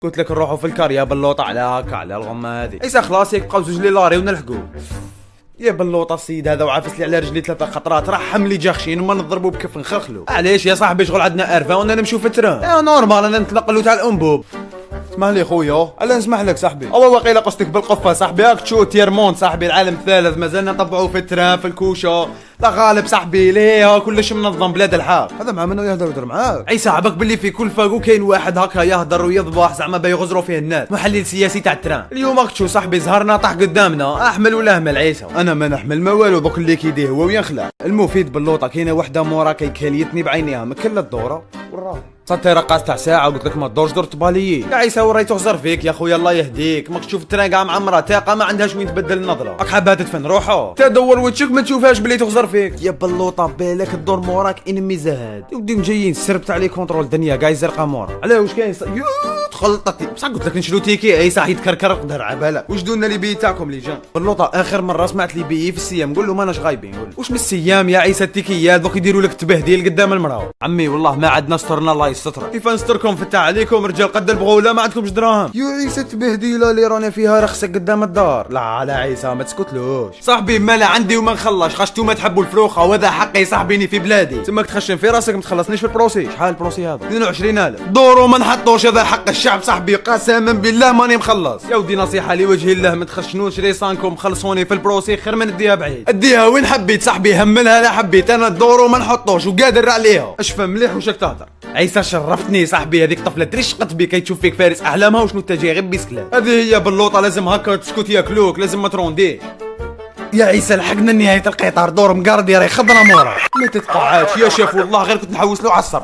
قلت لك نروحوا في الكار يا بلوطه على الغمه هذه. عيسى خلاص يبقاو زوج لي لاري ونلحقوا. يا بلوطه السيد هذا وعافس لي على رجلي 3 خطرات، رحم لي جاخشين وما نضربوا بكف نخرخلو. علاش يا صاحبي شغل عندنا ارفا وانا نمشيو في التران؟ يا نورمال انا نتنقلوا تاع الانبوب. اسمح لي خويا. الا نسمح لك صاحبي. او واقيلا قصدك بالقفه صاحبي. راك تشوف تيرمونت صاحبي العالم الثالث مازلنا نطبعوا في التران في الكوشه. لا غالب صاحبي ليه كلش منظم بلاد الحق. هذا مع منو يهدر معاك؟ عيسى عبك باللي في كل فاقو كاين واحد هكا يهدر ويضبح زعما بيغزروا فيه الناس. محلل سياسي تاع التران. اليوم راك تشوف صاحبي زهرنا طاح قدامنا. احمل ولا اهمل عيسى؟ انا ما نحمل ما والو دوك اللي كيديه هو وينخلع. المفيد باللوطه كاينه وحده مورا كيكاليتني بعينيها مكل الدوره والراهي. صدت رقاص تاع ساعه وقلت لك ما تدورش دور تباليي. يا عيسى وريت تغزر فيك يا خويا الله يهديك. ماك تشوف التران كاع معمره تاقه ما عندهاش وين تبدل النظره. راك حابها تدفن روحو. تدور وجهك ما تشوفهاش بلي تغزر فيك. يا بلوطه بالك الدور موراك انمي زهاد. وديم جايين سربت عليه كونترول الدنيا كاع زرقاء مورا. علاه واش كاين تخلطتي بصح قلت لك نشلو تيكي عيسى يتكركر قدر عباله. واش دونا لي بي تاعكم اللي جا بلوطه اخر مره سمعت لي بي في السيام نقول له ماناش غايبين. نقول واش من السيام يا عيسى التيكيات دوك يديروا لك التبهديل قدام المراه. عمي والله ما عندنا سترنا الله يستر. كيف نستركم فتح عليكم رجال قد البغوله ما عندكمش دراهم. يا عيسى تبهديله اللي رانا فيها رخصك قدام الدار. لا عيسى ما تسكتلوش صاحبي مالا عندي وما نخلص خشتو ما تحبوا الفروخه وهذا حقي صاحبيني في بلادي. تماك تخشن في راسك ما تخلصنيش في البروسي. شحال البروسي هذا؟ 22000 دورو ما نحطوش هذا حق الشعب صاحبي قسما بالله ماني مخلص. يا ودي نصيحه لوجه الله ما تخشنوش ريسانكم خلصوني في البروسي خير من اديها بعيد. اديها وين حبيت صاحبي هملها لا حبيت انا الدورو ما نحطوش وقادر عليها. اشفى مليح وشك تهدر. عيسى شرفتني صاحبي هذيك طفله ترشقت بك كي تشوف فيك فارس احلامها وشنو تجي غير بسكلات. هذه هي بلوطه لازم هكا تسكت ياكلوك لازم ما ترونديش. يا عيسى لحقنا نهايه القطار دور مقاردي راهي خضره مورا. ما تتقعدش يا شاف والله غير كنت نحوس له عصر.